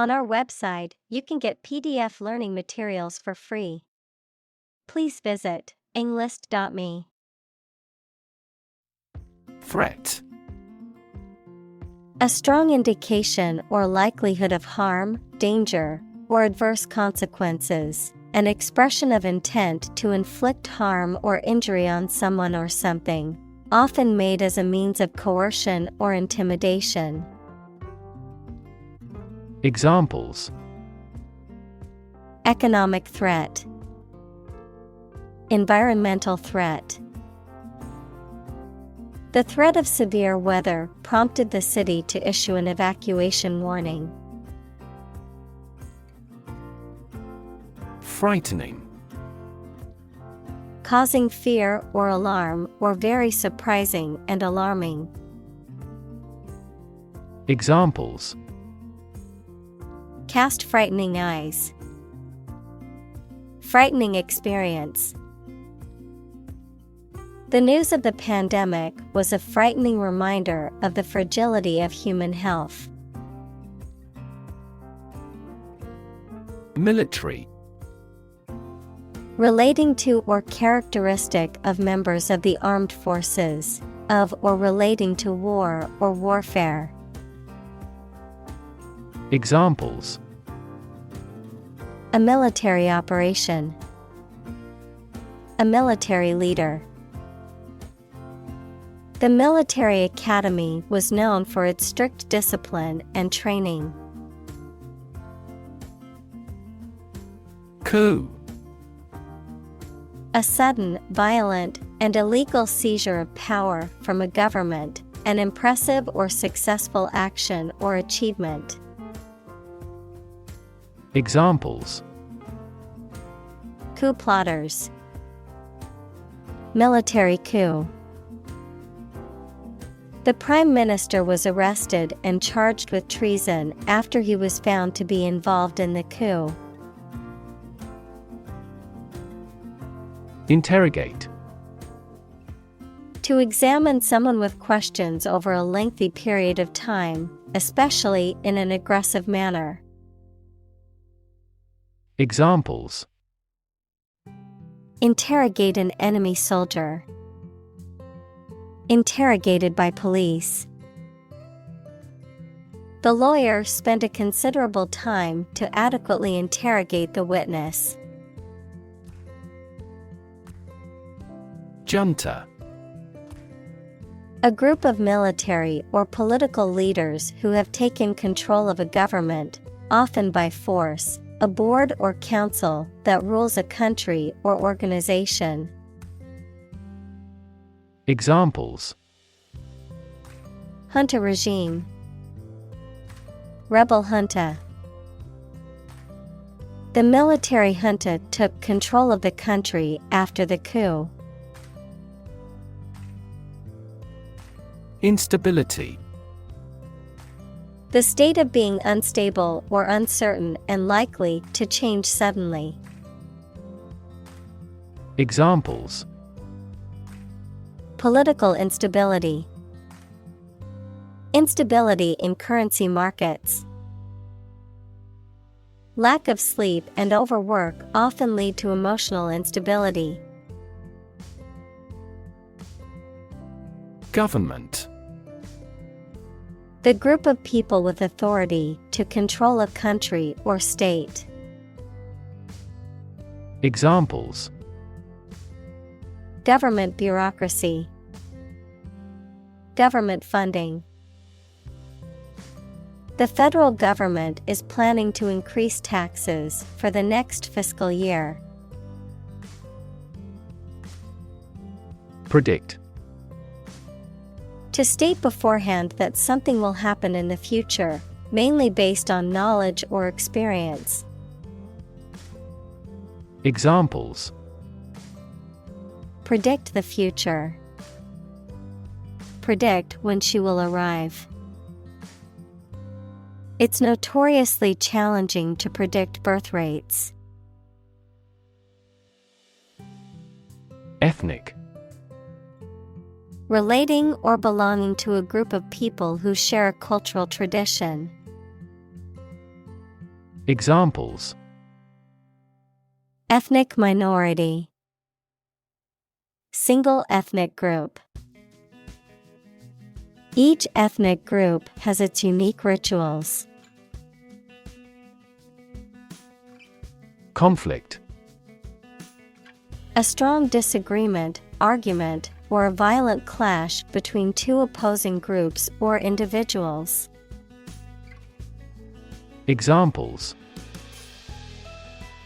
On our website, you can get PDF learning materials for free. Please visit englist.me. Threat. A strong indication or likelihood of harm, danger, or adverse consequences. An expression of intent to inflict harm or injury on someone or something, often made as a means of coercion or intimidation. Examples: Economic threat, environmental threat. The threat of severe weather prompted the city to issue an evacuation warning. Frightening. Causing fear or alarm, or very surprising and alarming. Examples: Cast frightening eyes. Frightening experience. The news of the pandemic was a frightening reminder of the fragility of human health. Military. Relating to or characteristic of members of the armed forces, of or relating to war or warfare. Examples: A military operation. A military leader. The military academy was known for its strict discipline and training. Coup. A sudden, violent, and illegal seizure of power from a government, an impressive or successful action or achievement. Examples: Coup plotters. Military coup. The Prime Minister was arrested and charged with treason after he was found to be involved in the coup. Interrogate. To examine someone with questions over a lengthy period of time, especially in an aggressive manner. Examples: Interrogate an enemy soldier. Interrogated by police. The lawyer spent a considerable time to adequately interrogate the witness. Junta. A group of military or political leaders who have taken control of a government, often by force, a board or council that rules a country or organization. Examples: Junta regime. Rebel junta. The military junta took control of the country after the coup. Instability. The state of being unstable or uncertain and likely to change suddenly. Examples: Political instability. Instability in currency markets. Lack of sleep and overwork often lead to emotional instability. Government. The group of people with authority to control a country or state. Examples: Government bureaucracy. Government funding. The federal government is planning to increase taxes for the next fiscal year. Predict. To state beforehand that something will happen in the future, mainly based on knowledge or experience. Examples: Predict the future. Predict when she will arrive. It's notoriously challenging to predict birth rates. Ethnic. Relating or belonging to a group of people who share a cultural tradition. Examples: ethnic minority, single ethnic group. Each ethnic group has its unique rituals. Conflict: A strong disagreement, argument, or a violent clash between two opposing groups or individuals. Examples: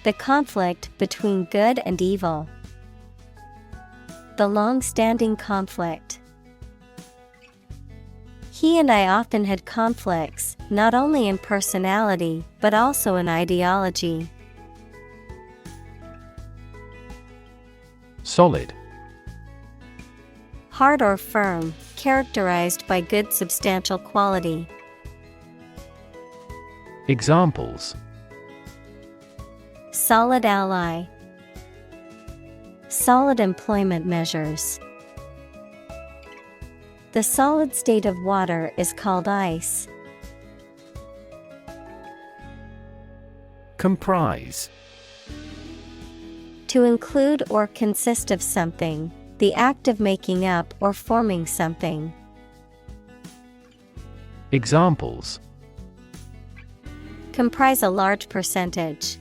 The conflict between good and evil. The long-standing conflict. He and I often had conflicts, not only in personality, but also in ideology. Solid: Hard or firm, characterized by good substantial quality. Examples: Solid ally. Solid employment measures. The solid state of water is called ice. Comprise: To include or consist of something, the act of making up or forming something. Examples: Comprise a large percentage.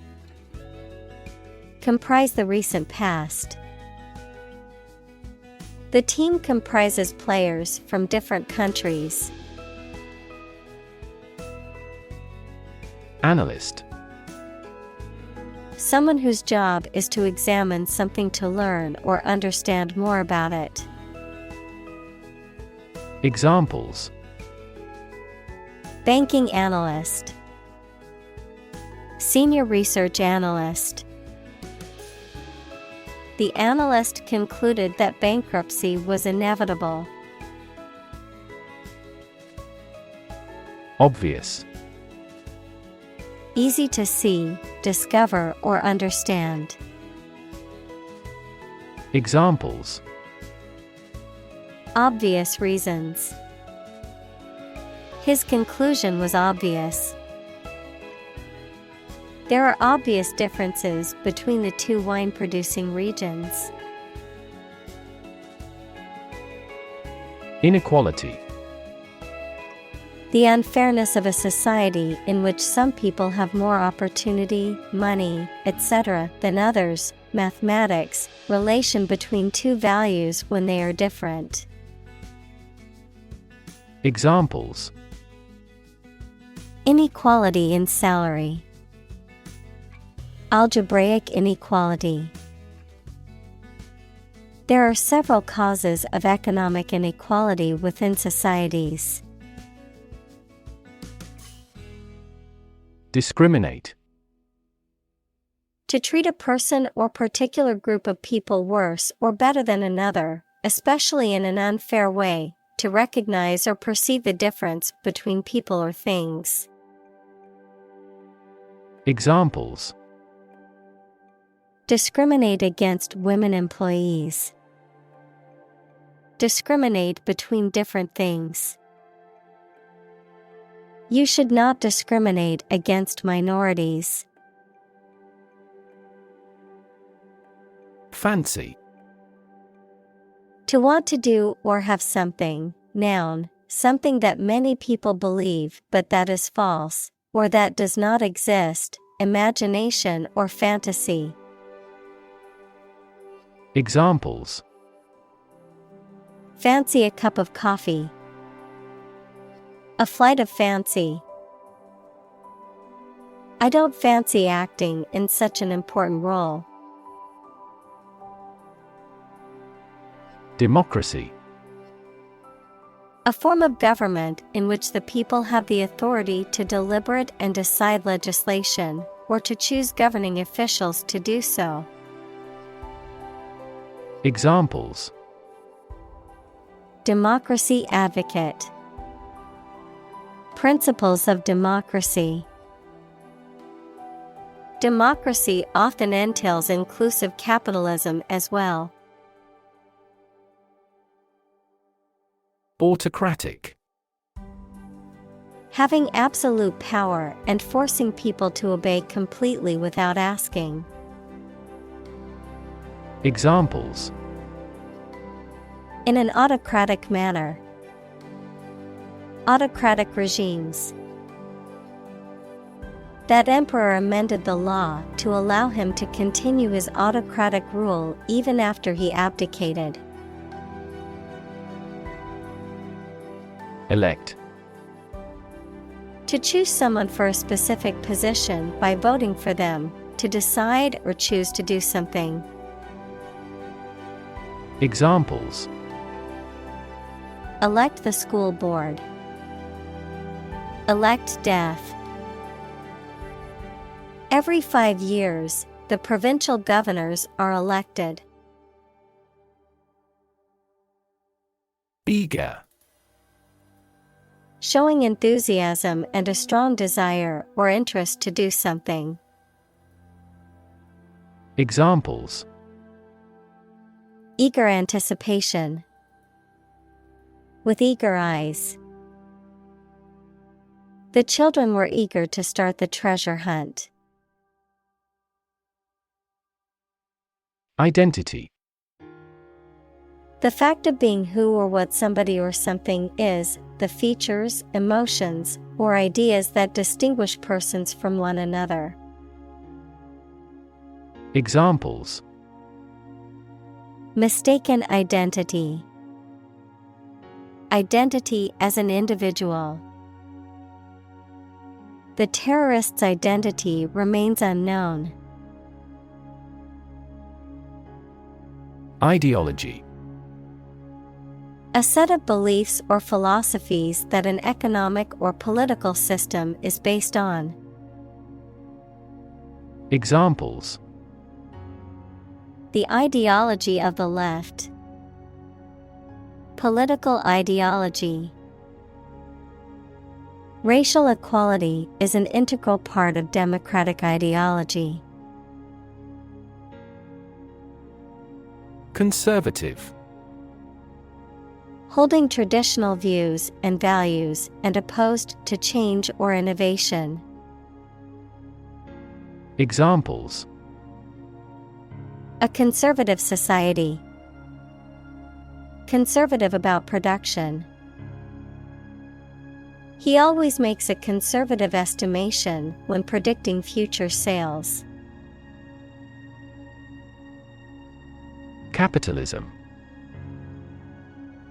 Comprise the recent past. The team comprises players from different countries. Analyst: Someone whose job is to examine something to learn or understand more about it. Examples: Banking analyst. Senior research analyst. The analyst concluded that bankruptcy was inevitable. Obvious: Easy to see, discover, or understand. Examples: Obvious reasons. His conclusion was obvious. There are obvious differences between the two wine-producing regions. Inequality: The unfairness of a society in which some people have more opportunity, money, etc. than others. Mathematics, relation between two values when they are different. Examples: Inequality in salary. Algebraic inequality. There are several causes of economic inequality within societies. Discriminate: To treat a person or particular group of people worse or better than another, especially in an unfair way, to recognize or perceive the difference between people or things. Examples: Discriminate against women employees. Discriminate between different things. You should not discriminate against minorities. Fancy: To want to do or have something, noun, something that many people believe but that is false, or that does not exist, imagination or fantasy. Examples: Fancy a cup of coffee. A flight of fancy. I don't fancy acting in such an important role. Democracy: A form of government in which the people have the authority to deliberate and decide legislation, or to choose governing officials to do so. Examples: Democracy advocate. Principles of democracy. Democracy often entails inclusive capitalism as well. Autocratic: Having absolute power and forcing people to obey completely without asking. Examples: In an autocratic manner. Autocratic regimes. That emperor amended the law to allow him to continue his autocratic rule even after he abdicated. Elect. To choose someone for a specific position by voting for them, to decide or choose to do something. Examples: Elect the school board. Elect death. Every 5 years, the provincial governors are elected. Eager. Showing enthusiasm and a strong desire or interest to do something. Examples: Eager anticipation. With eager eyes. The children were eager to start the treasure hunt. Identity. The fact of being who or what somebody or something is, the features, emotions, or ideas that distinguish persons from one another. Examples: Mistaken identity. Identity as an individual. The terrorist's identity remains unknown. Ideology. A set of beliefs or philosophies that an economic or political system is based on. Examples: The ideology of the left. Political ideology. Racial equality is an integral part of democratic ideology. Conservative. Holding traditional views and values and opposed to change or innovation. Examples: A conservative society. Conservative about production. He always makes a conservative estimation when predicting future sales. Capitalism.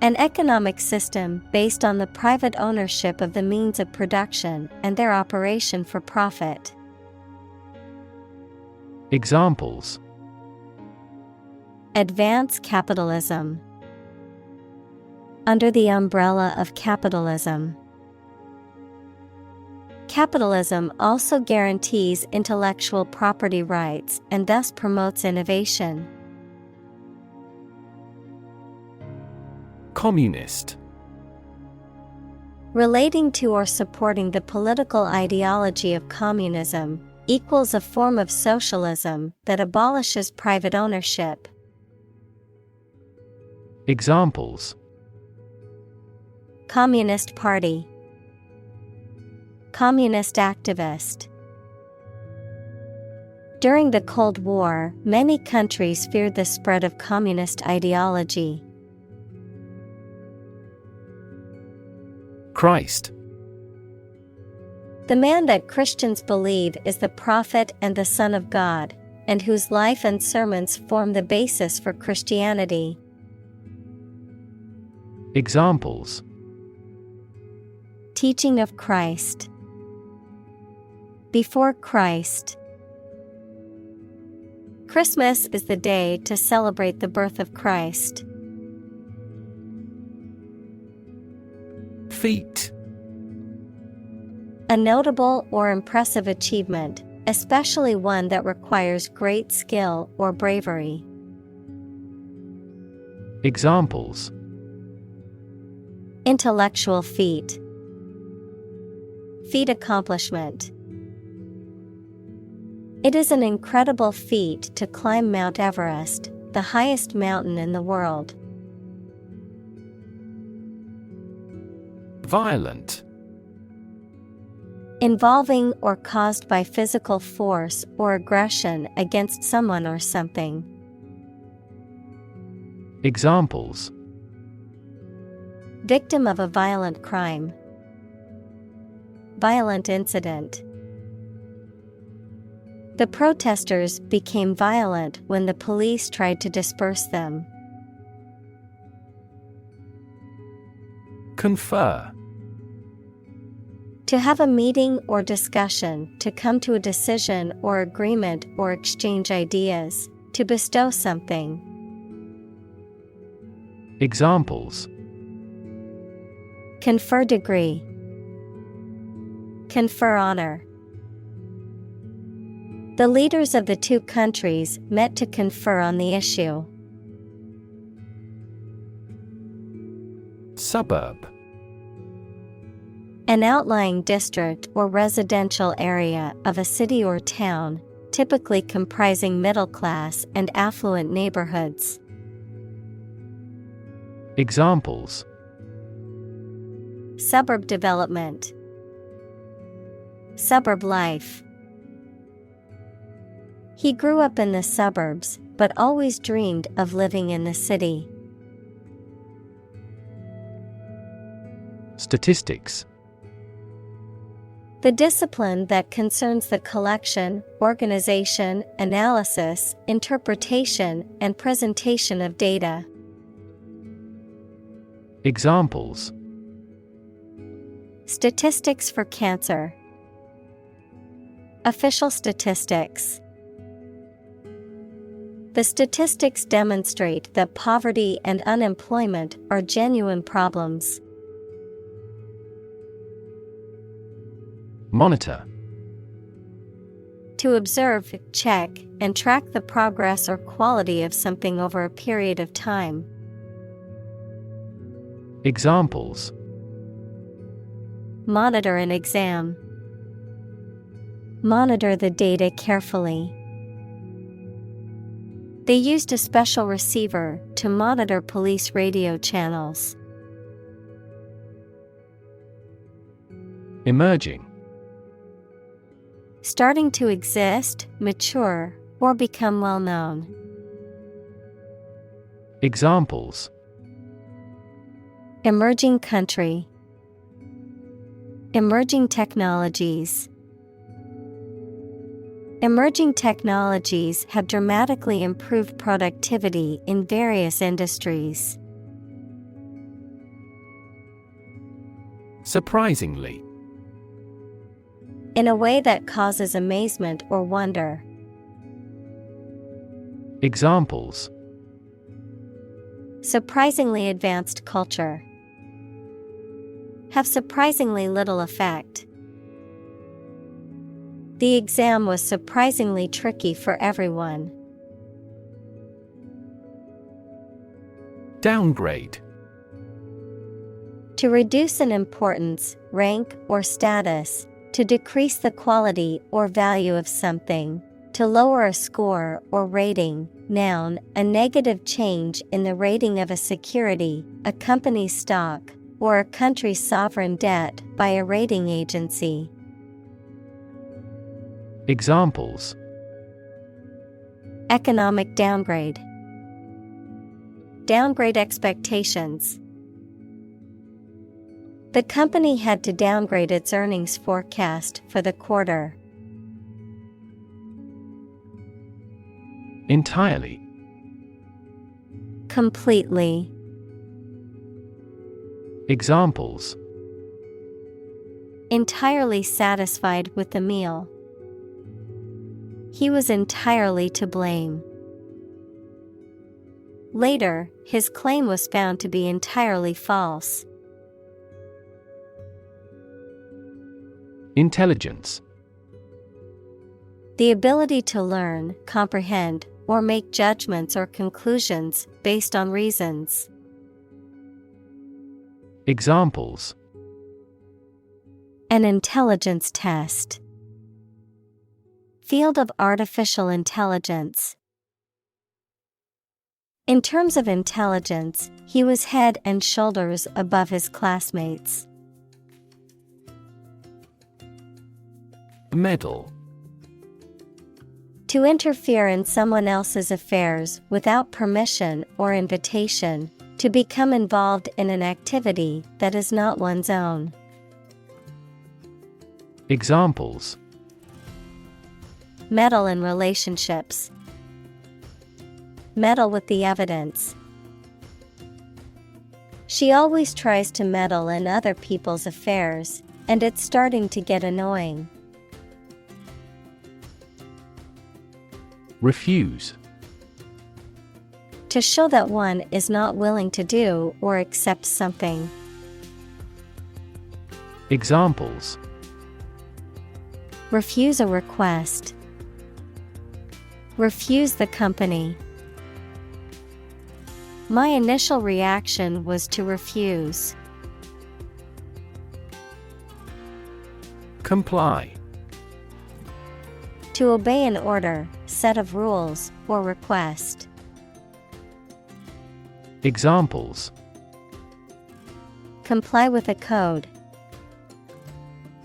An economic system based on the private ownership of the means of production and their operation for profit. Examples: Advance capitalism. Under the umbrella of capitalism. Capitalism also guarantees intellectual property rights and thus promotes innovation. Communist. Relating to or supporting the political ideology of communism, equals a form of socialism that abolishes private ownership. Examples: Communist Party. Communist activist. During the Cold War, many countries feared the spread of communist ideology. Christ. The man that Christians believe is the prophet and the Son of God, and whose life and sermons form the basis for Christianity. Examples: Teaching of Christ. Before Christ. Christmas is the day to celebrate the birth of Christ. Feat. A notable or impressive achievement, especially one that requires great skill or bravery. Examples: Intellectual feat. Feat accomplishment. It is an incredible feat to climb Mount Everest, the highest mountain in the world. Violent. Involving or caused by physical force or aggression against someone or something. Examples: Victim of a violent crime. Violent incident. The protesters became violent when the police tried to disperse them. Confer. To have a meeting or discussion, to come to a decision or agreement or exchange ideas, to bestow something. Examples: Confer degree. Confer honor. The leaders of the two countries met to confer on the issue. Suburb. An outlying district or residential area of a city or town, typically comprising middle-class and affluent neighborhoods. Examples: Suburb development. Suburb life. He grew up in the suburbs, but always dreamed of living in the city. Statistics. The discipline that concerns the collection, organization, analysis, interpretation, and presentation of data. Examples: Statistics for cancer. Official statistics. The statistics demonstrate that poverty and unemployment are genuine problems. Monitor. To observe, check, and track the progress or quality of something over a period of time. Examples: Monitor an exam. Monitor the data carefully. They used a special receiver to monitor police radio channels. Emerging. Starting to exist, mature, or become well known. Examples: Emerging country. Emerging technologies. Emerging technologies have dramatically improved productivity in various industries. Surprisingly. In a way that causes amazement or wonder. Examples: Surprisingly advanced culture. Have surprisingly little effect. The exam was surprisingly tricky for everyone. Downgrade. To reduce in importance, rank, or status, to decrease the quality or value of something, to lower a score or rating. Noun, a negative change in the rating of a security, a company's stock, or a country's sovereign debt by a rating agency. Examples: Economic downgrade. Downgrade expectations. The company had to downgrade its earnings forecast for the quarter. Entirely. Completely. Examples: Entirely satisfied with the meal. He was entirely to blame. Later, his claim was found to be entirely false. Intelligence. The ability to learn, comprehend, or make judgments or conclusions based on reasons. Examples: An intelligence test. Field of artificial intelligence. In terms of intelligence, he was head and shoulders above his classmates. Meddle. To interfere in someone else's affairs without permission or invitation, to become involved in an activity that is not one's own. Examples: Meddle in relationships. Meddle with the evidence. She always tries to meddle in other people's affairs, and it's starting to get annoying. Refuse. To show that one is not willing to do or accept something. Examples: Refuse a request. Refuse the company. My initial reaction was to refuse. Comply. To obey an order, set of rules, or request. Examples: Comply with a code.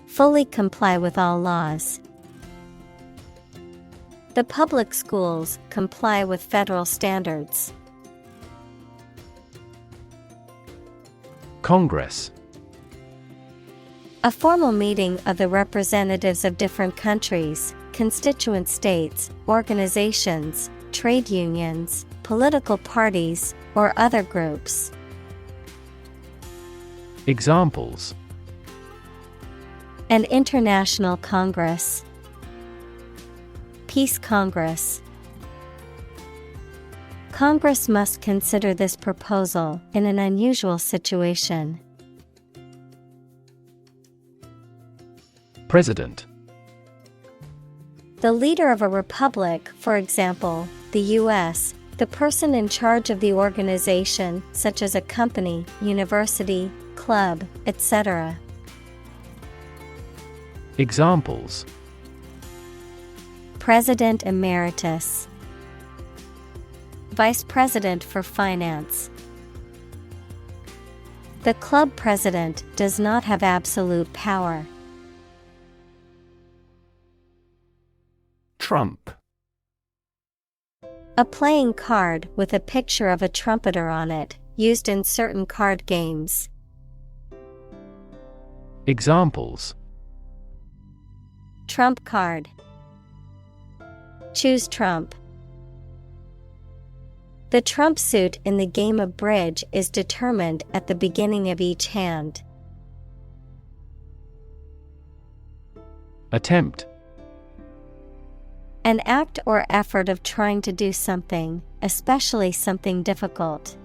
Fully comply with all laws. The public schools comply with federal standards. Congress. A formal meeting of the representatives of different countries, constituent states, organizations, trade unions, political parties, or other groups. Examples: An international congress. Peace Congress. Congress must consider this proposal in an unusual situation. President. The leader of a republic, for example, the U.S., the person in charge of the organization, such as a company, university, club, etc. Examples: President Emeritus. Vice President for Finance. The club president does not have absolute power. Trump. A playing card with a picture of a trumpeter on it, used in certain card games. Examples: Trump card. Choose Trump. The trump suit in the game of bridge is determined at the beginning of each hand. Attempt. An act or effort of trying to do something, especially something difficult.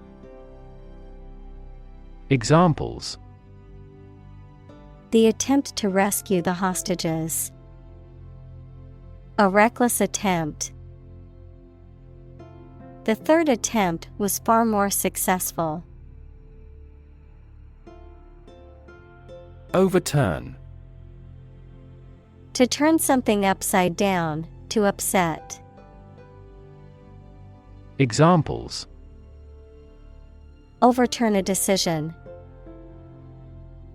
Examples: The attempt to rescue the hostages. A reckless attempt. The third attempt was far more successful. Overturn. To turn something upside down, to upset. Examples: Overturn a decision.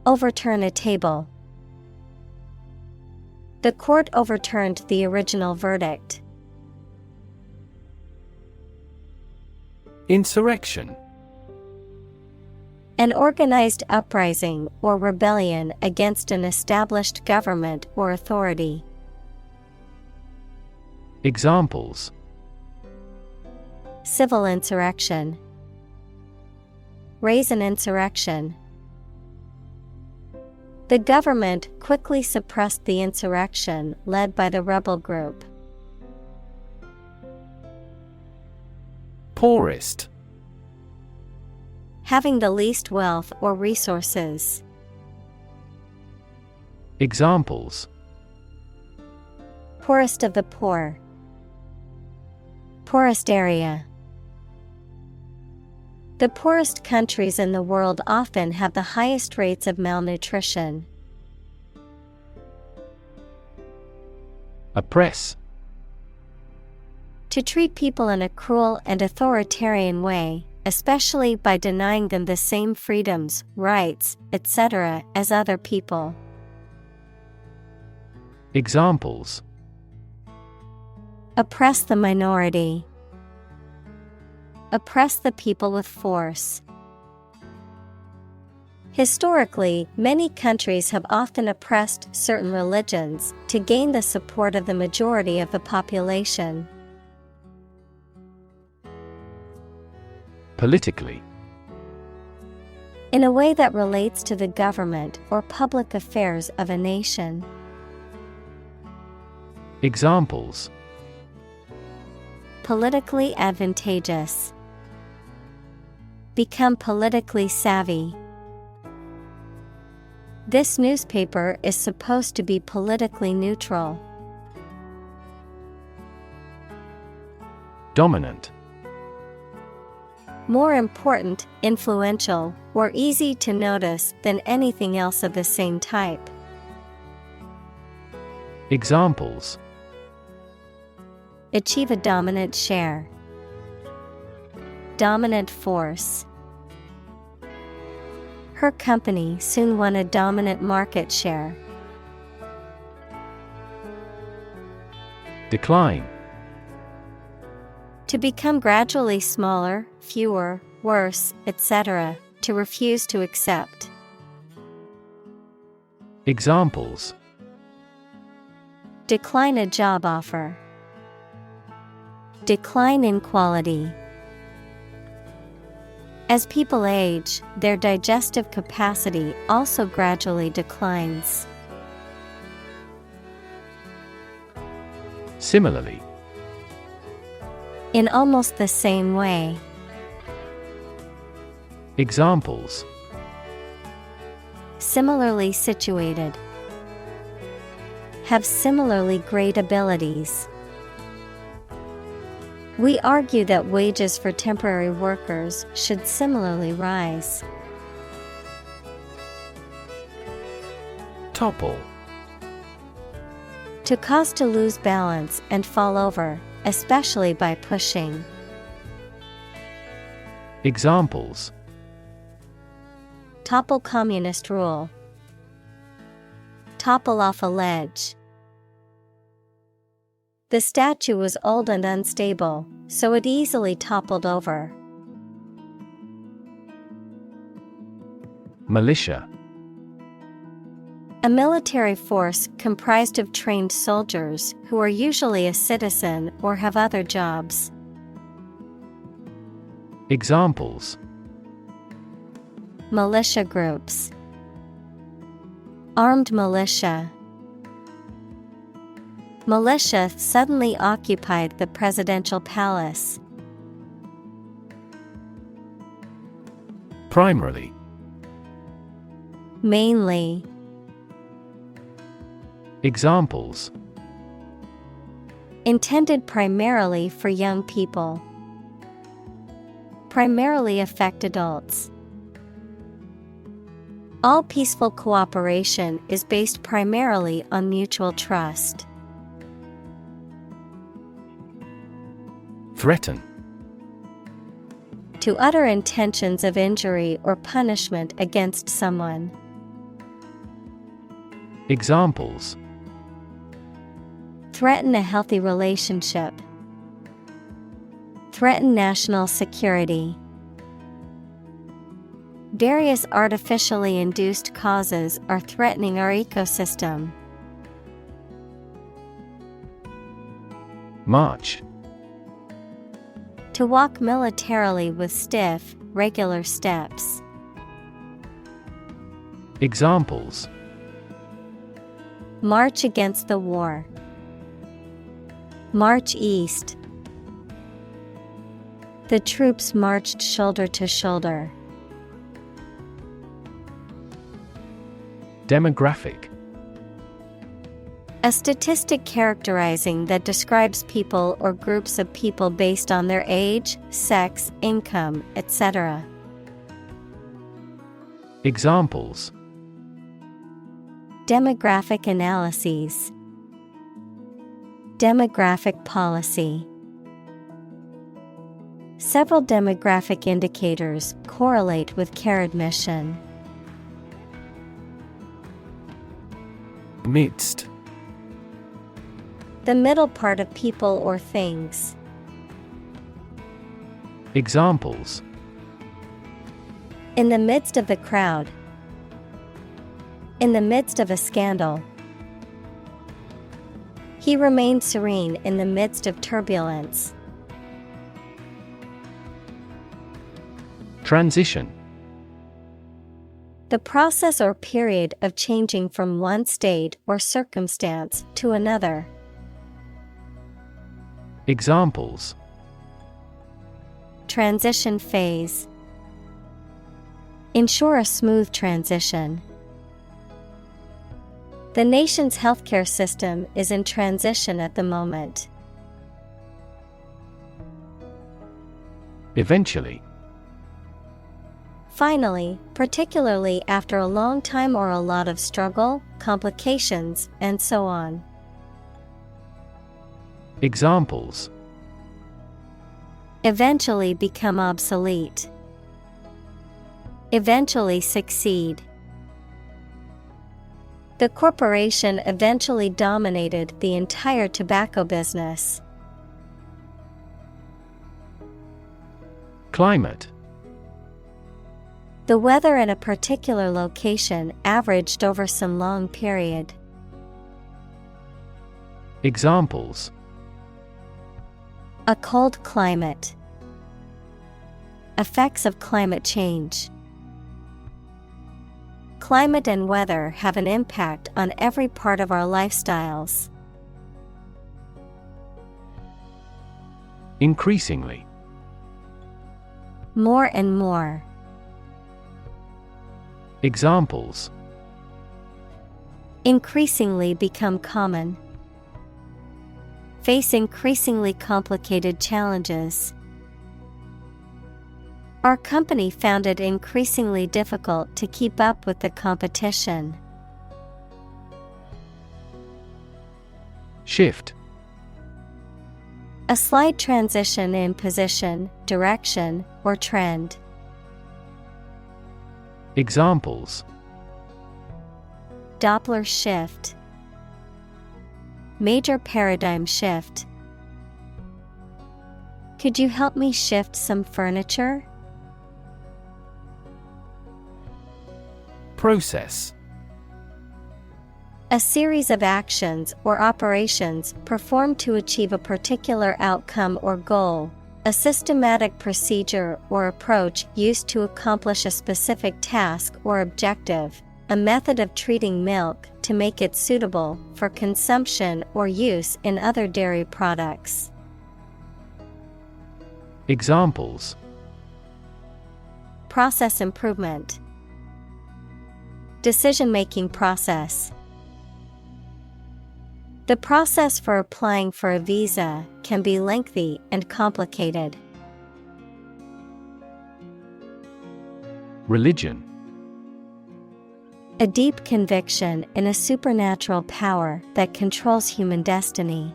Overturn a table. The court overturned the original verdict. Insurrection. An organized uprising or rebellion against an established government or authority. Examples: Civil insurrection. Raise an insurrection. The government quickly suppressed the insurrection led by the rebel group. Poorest. Having the least wealth or resources. Examples: Poorest of the poor. Poorest area. The poorest countries in the world often have the highest rates of malnutrition. Oppress. To treat people in a cruel and authoritarian way, especially by denying them the same freedoms, rights, etc. as other people. Examples. Oppress the minority. Oppress the people with force. Historically, many countries have often oppressed certain religions to gain the support of the majority of the population. Politically. In a way that relates to the government or public affairs of a nation. Examples. Politically advantageous. Become politically savvy. This newspaper is supposed to be politically neutral. Dominant. More important, influential, or easy to notice than anything else of the same type. Examples. Achieve a dominant share. Dominant force. Her company soon won a dominant market share. Decline. To become gradually smaller, fewer, worse, etc., to refuse to accept. Examples. Decline a job offer. Decline in quality. As people age, their digestive capacity also gradually declines. Similarly. In almost the same way. Examples. Similarly situated. Have similarly great abilities. We argue that wages for temporary workers should similarly rise. Topple. To cause to lose balance and fall over, especially by pushing. Examples. Topple communist rule. Topple off a ledge. The statue was old and unstable, so it easily toppled over. Militia. A military force comprised of trained soldiers who are usually a citizen or have other jobs. Examples. Militia groups. Armed militia. Militia suddenly occupied the presidential palace. Primarily. Mainly. Examples. Intended primarily for young people. Primarily affect adults. All peaceful cooperation is based primarily on mutual trust. Threaten. To utter intentions of injury or punishment against someone. Examples. Threaten a healthy relationship. Threaten national security. Various artificially induced causes are threatening our ecosystem. March. To walk militarily with stiff, regular steps. Examples. March against the war. March east. The troops marched shoulder to shoulder. Demographic. A statistic characterizing that describes people or groups of people based on their age, sex, income, etc. Examples. Demographic analyses. Demographic policy. Several demographic indicators correlate with care admission. Midst. The middle part of people or things. Examples: In the midst of the crowd. In the midst of a scandal. He remained serene in the midst of turbulence. Transition. The process or period of changing from one state or circumstance to another. Examples: Transition phase. Ensure a smooth transition. The nation's healthcare system is in transition at the moment. Eventually. Finally, particularly after a long time or a lot of struggle, complications, and so on. Examples: Eventually become obsolete. Eventually succeed. The corporation eventually dominated the entire tobacco business. Climate. The weather at a particular location averaged over some long period. Examples: A cold climate. Effects of climate change. Climate and weather have an impact on every part of our lifestyles. Increasingly. More and more. Examples: Increasingly become common. Face increasingly complicated challenges. Our company found it increasingly difficult to keep up with the competition. Shift. A slight transition in position, direction, or trend. Examples: Doppler shift. Major paradigm shift. Could you help me shift some furniture? Process. A series of actions or operations performed to achieve a particular outcome or goal. A systematic procedure or approach used to accomplish a specific task or objective. A method of treating milk to make it suitable for consumption or use in other dairy products. Examples: Process improvement. Decision-making process. The process for applying for a visa can be lengthy and complicated. Religion. A deep conviction in a supernatural power that controls human destiny.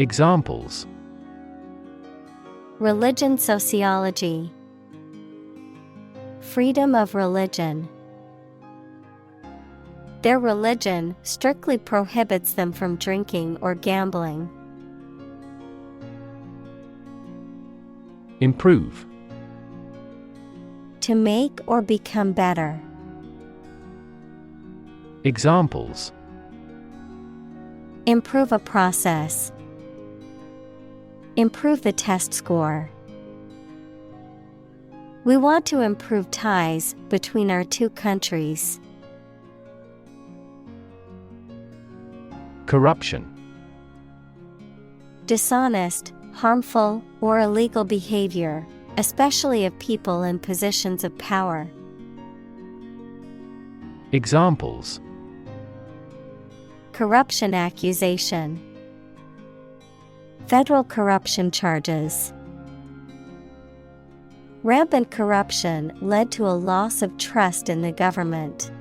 Examples: Religion sociology. Freedom of religion. Their religion strictly prohibits them from drinking or gambling. Improve. To make or become better. Examples: Improve a process. Improve the test score. We want to improve ties between our two countries. Corruption. Dishonest, harmful, or illegal behavior, especially of people in positions of power. Examples: Corruption accusation. Federal corruption charges. Rampant corruption led to a loss of trust in the government.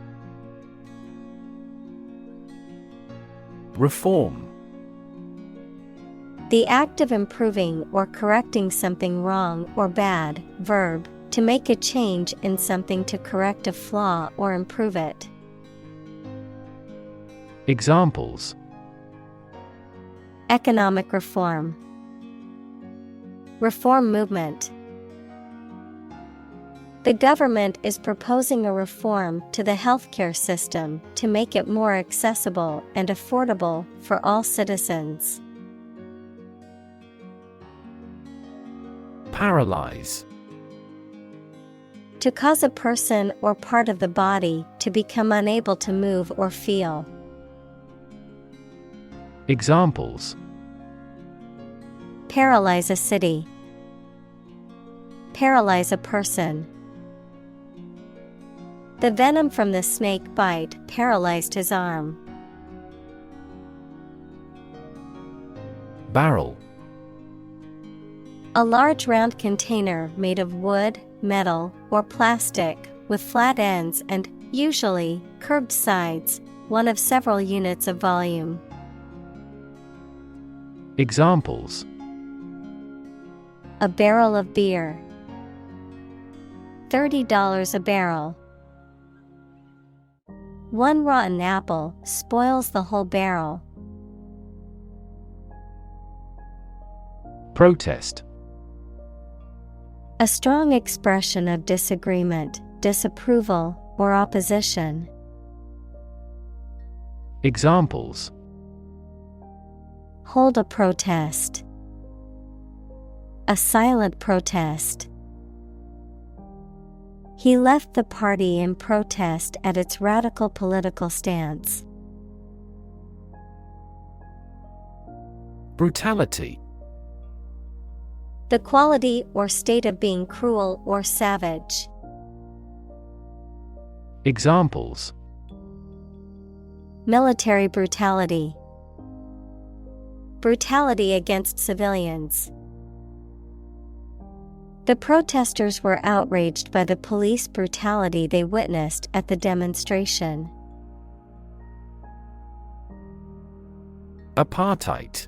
Reform. The act of improving or correcting something wrong or bad. Verb, to make a change in something to correct a flaw or improve it. Examples: Economic reform. Reform movement. The government is proposing a reform to the healthcare system to make it more accessible and affordable for all citizens. Paralyze. To cause a person or part of the body to become unable to move or feel. Examples: Paralyze a city. Paralyze a person. The venom from the snake bite paralyzed his arm. Barrel. A large round container made of wood, metal, or plastic, with flat ends and, usually, curved sides, one of several units of volume. Examples: A barrel of beer. $30 a barrel. One rotten apple spoils the whole barrel. Protest. A strong expression of disagreement, disapproval, or opposition. Examples: Hold a protest. A silent protest. He left the party in protest at its radical political stance. Brutality. The quality or state of being cruel or savage. Examples: Military brutality. Brutality against civilians. The protesters were outraged by the police brutality they witnessed at the demonstration. Apartheid.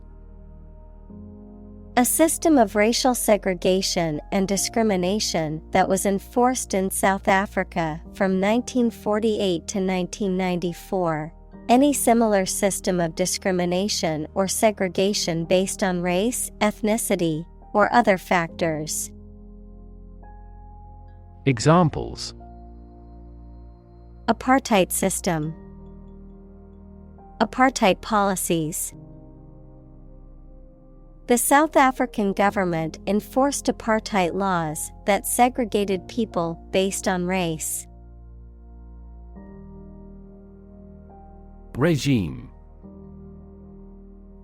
A system of racial segregation and discrimination that was enforced in South Africa from 1948 to 1994. Any similar system of discrimination or segregation based on race, ethnicity, or other factors. Examples: Apartheid system. Apartheid policies. The South African government enforced apartheid laws that segregated people based on race. Regime.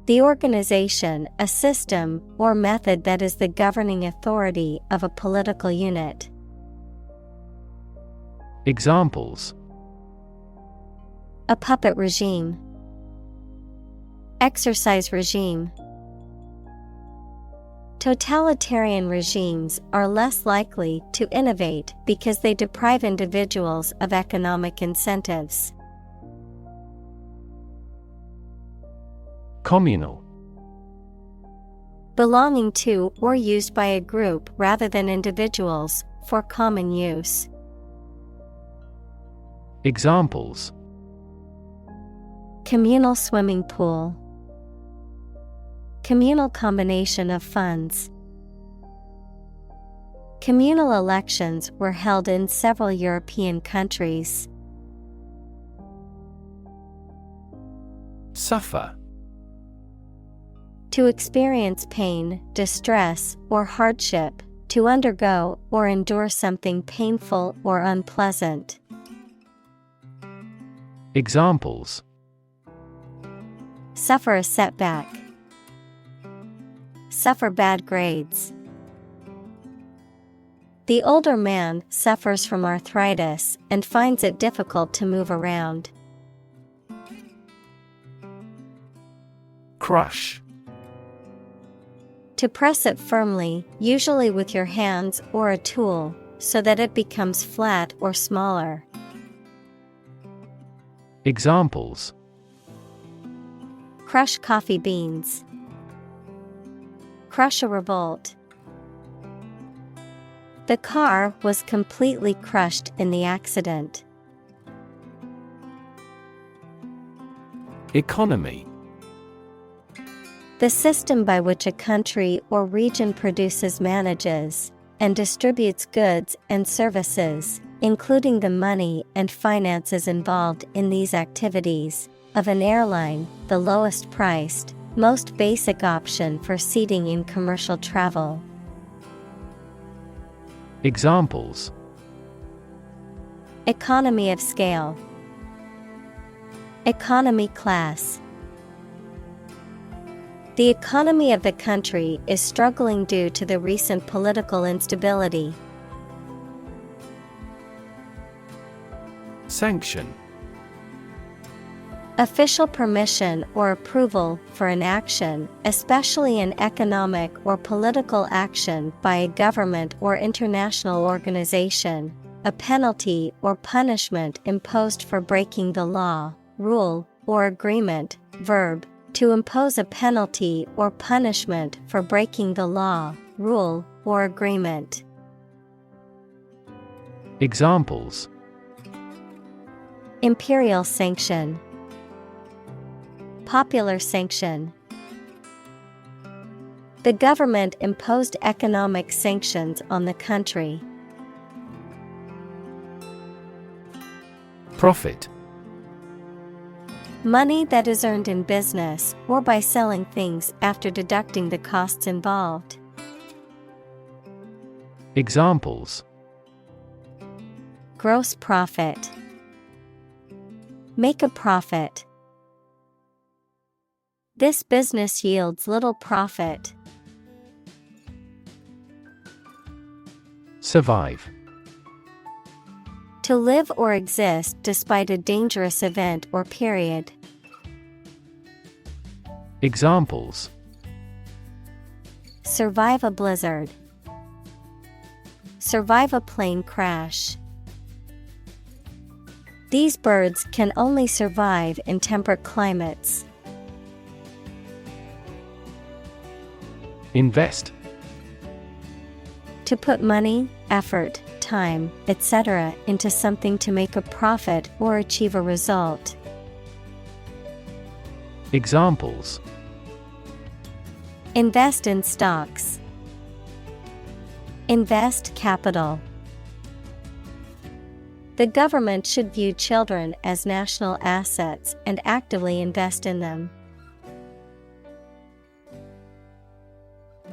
The organization, a system, or method that is the governing authority of a political unit. Examples: A puppet regime. Exercise regime. Totalitarian regimes are less likely to innovate because they deprive individuals of economic incentives. Communal. Belonging to or used by a group rather than individuals, for common use. Examples: Communal swimming pool. Communal combination of funds. Communal elections were held in several European countries. Suffer. To experience pain, distress, or hardship, to undergo or endure something painful or unpleasant. Examples: Suffer a setback. Suffer bad grades. The older man suffers from arthritis and finds it difficult to move around. Crush. To press it firmly, usually with your hands or a tool, so that it becomes flat or smaller. Examples: Crush coffee beans. Crush a revolt. The car was completely crushed in the accident. Economy. The system by which a country or region produces, manages, and distributes goods and services, including the money and finances involved in these activities, of an airline, the lowest priced, most basic option for seating in commercial travel. Examples: Economy of scale, economy class. The economy of the country is struggling due to the recent political instability. Sanction. Official permission or approval for an action, especially an economic or political action by a government or international organization, a penalty or punishment imposed for breaking the law, rule, or agreement. Verb: to impose a penalty or punishment for breaking the law, rule, or agreement. Examples: Imperial sanction, popular sanction. The government imposed economic sanctions on the country. Profit. Money that is earned in business or by selling things after deducting the costs involved. Examples: Gross profit, make a profit. This business yields little profit. Survive. To live or exist despite a dangerous event or period. Examples: Survive a blizzard, survive a plane crash. These birds can only survive in temperate climates. Invest. To put money, effort, time, etc. into something to make a profit or achieve a result. Examples: Invest in stocks, invest capital. The government should view children as national assets and actively invest in them.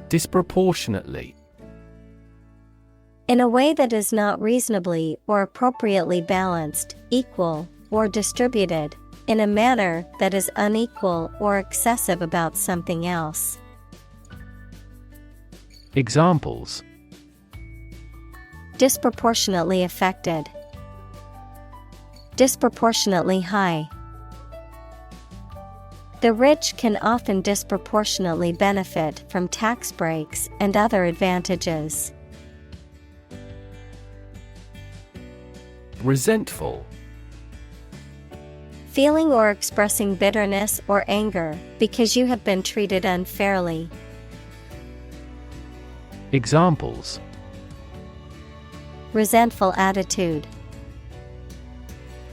Disproportionately. In a way that is not reasonably or appropriately balanced, equal, or distributed, in a manner that is unequal or excessive about something else. Examples: Disproportionately affected, disproportionately high. The rich can often disproportionately benefit from tax breaks and other advantages. Resentful. Feeling or expressing bitterness or anger because you have been treated unfairly. Examples: Resentful attitude,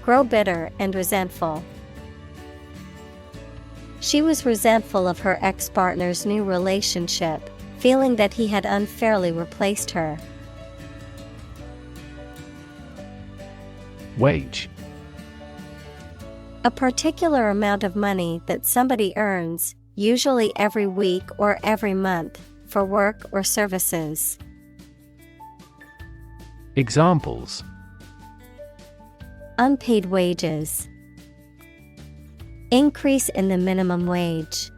grow bitter and resentful. She was resentful of her ex-partner's new relationship, feeling that he had unfairly replaced her. Wage. A particular amount of money that somebody earns, usually every week or every month, for work or services. Examples: Unpaid wages, increase in the minimum wage.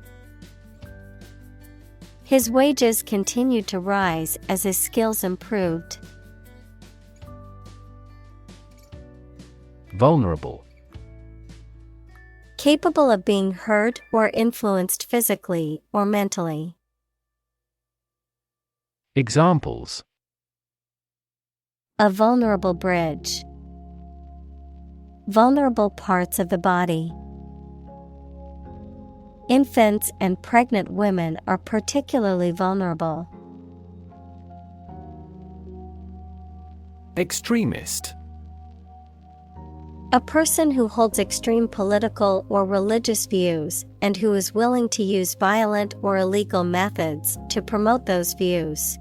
His wages continued to rise as his skills improved. Vulnerable. Capable of being hurt or influenced physically or mentally. Examples: A vulnerable bridge, vulnerable parts of the body. Infants and pregnant women are particularly vulnerable. Extremist. A person who holds extreme political or religious views and who is willing to use violent or illegal methods to promote those views.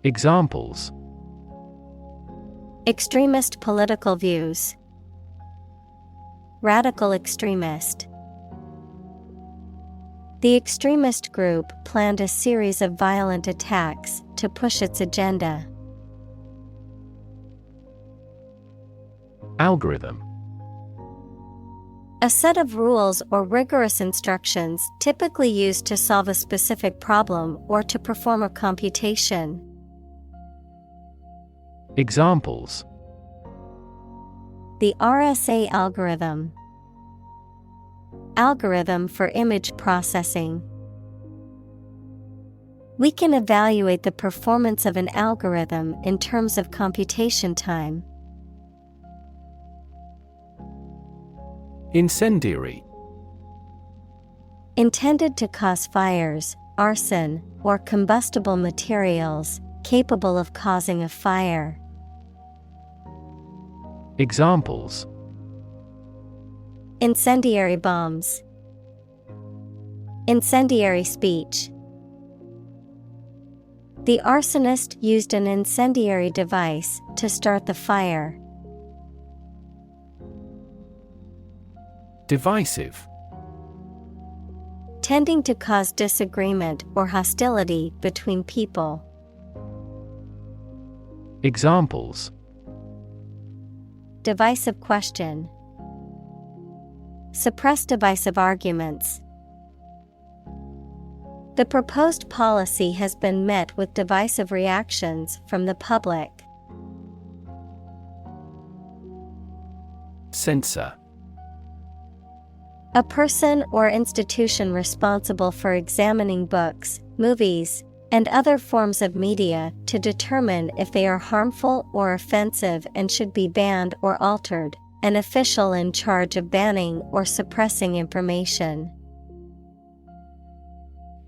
Examples: extremist political views, radical extremist. The extremist group planned a series of violent attacks to push its agenda. Algorithm. A set of rules or rigorous instructions typically used to solve a specific problem or to perform a computation. Examples: the RSA algorithm, algorithm for image processing. We can evaluate the performance of an algorithm in terms of computation time. Incendiary. Intended to cause fires, arson, or combustible materials capable of causing a fire. Examples: incendiary bombs, incendiary speech. The arsonist used an incendiary device to start the fire. Divisive. Tending to cause disagreement or hostility between people. Examples: divisive question, suppress divisive arguments. The proposed policy has been met with divisive reactions from the public. Censor. A person or institution responsible for examining books, movies, and other forms of media to determine if they are harmful or offensive and should be banned or altered, an official in charge of banning or suppressing information.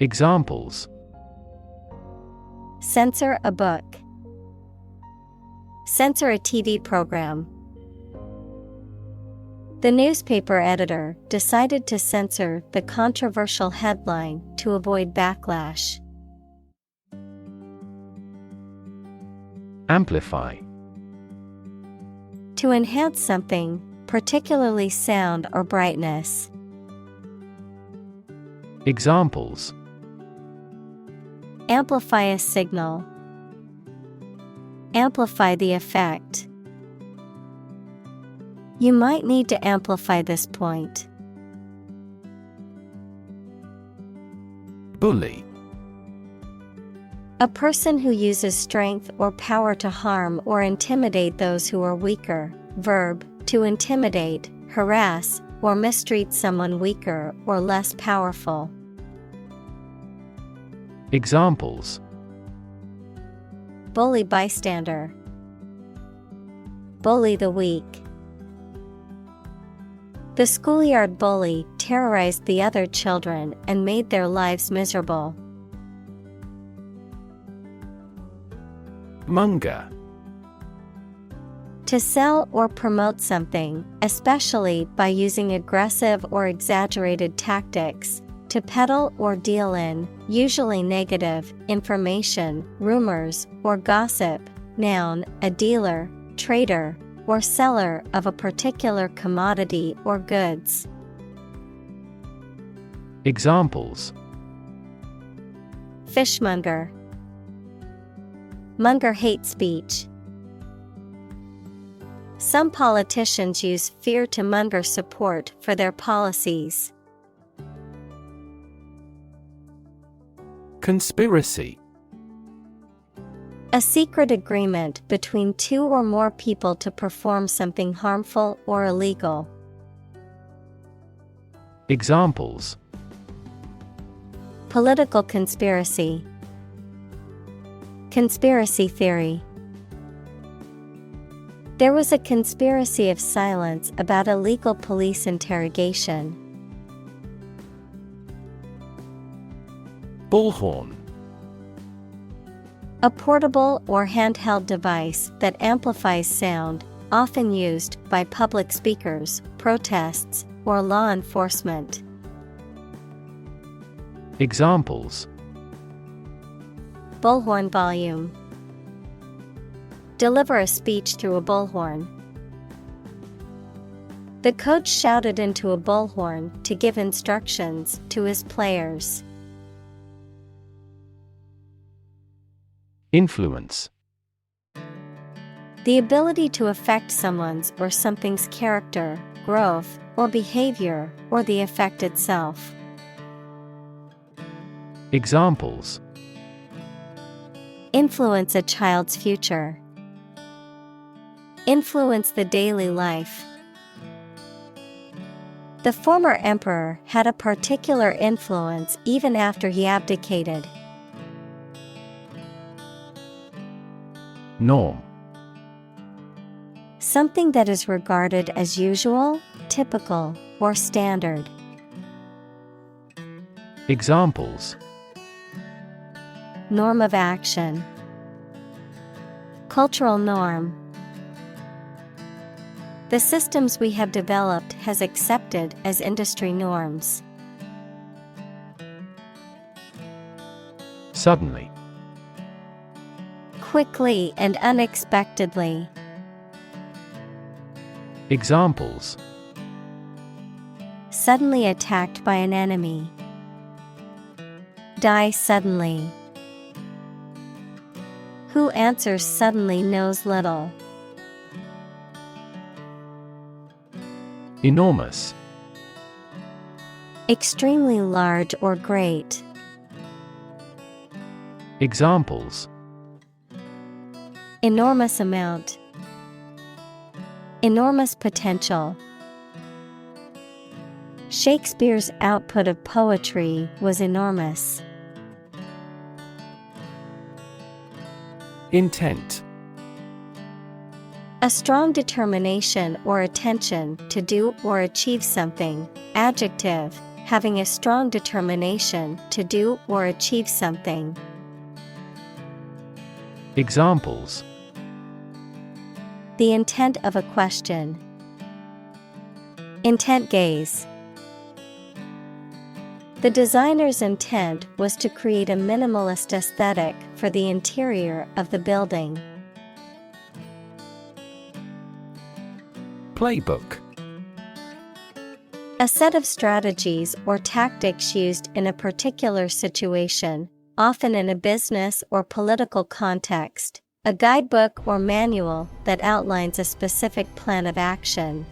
Examples: censor a book, censor a TV program. The newspaper editor decided to censor the controversial headline to avoid backlash. Amplify. To enhance something, particularly sound or brightness. Examples: amplify a signal, amplify the effect. You might need to amplify this point. Bully. A person who uses strength or power to harm or intimidate those who are weaker. Verb, to intimidate, harass, or mistreat someone weaker or less powerful. Examples: bully bystander, bully the weak. The schoolyard bully terrorized the other children and made their lives miserable. Monger. To sell or promote something, especially by using aggressive or exaggerated tactics. To peddle or deal in, usually negative, information, rumors, or gossip. Noun, a dealer, trader, or seller of a particular commodity or goods. Examples: fishmonger, monger hate speech. Some politicians use fear to monger support for their policies. Conspiracy. A secret agreement between two or more people to perform something harmful or illegal. Examples: political conspiracy, conspiracy theory. There was a conspiracy of silence about illegal police interrogation. Bullhorn. A portable or handheld device that amplifies sound, often used by public speakers, protests, or law enforcement. Examples: Bullhorn volume. Deliver a speech through a bullhorn. The coach shouted into a bullhorn to give instructions to his players. Influence. The ability to affect someone's or something's character, growth, or behavior, or the effect itself. Examples: Influence a child's future. Influence the daily life. The former emperor had a particular influence even after he abdicated. Norm. Something that is regarded as usual, typical, or standard. Examples: Norm of action. Cultural norm. The systems we have developed has accepted as industry norms. Suddenly. Quickly and unexpectedly. Examples: Suddenly attacked by an enemy. Die suddenly. Who answers suddenly knows little. Enormous. Extremely large or great. Examples: Enormous amount. Enormous potential. Shakespeare's output of poetry was enormous. Intent. A strong determination or attention to do or achieve something. Adjective, having a strong determination to do or achieve something. Examples: The intent of a question. Intent gaze. The designer's intent was to create a minimalist aesthetic for the interior of the building. Playbook. A set of strategies or tactics used in a particular situation, often in a business or political context. A guidebook or manual that outlines a specific plan of action.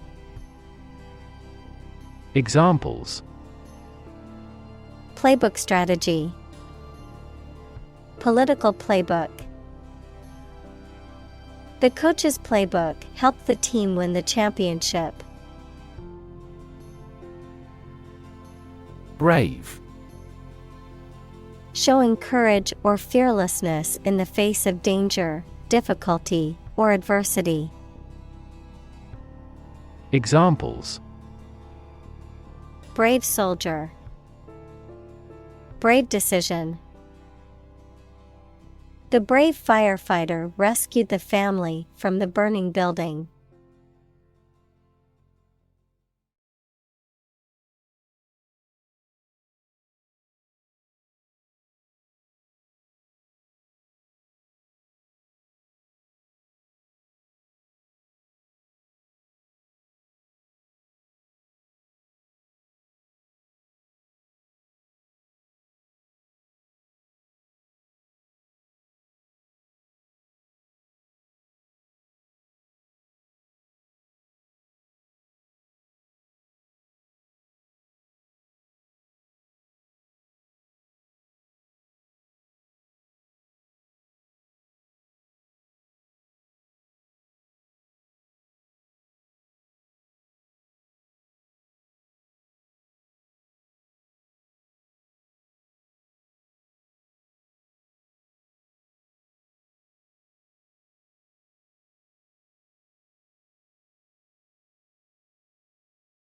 Examples: Playbook strategy. Political playbook. The coach's playbook helped the team win the championship. Brave. Showing courage or fearlessness in the face of danger, difficulty, or adversity. Examples: Brave soldier. Brave decision. The brave firefighter rescued the family from the burning building.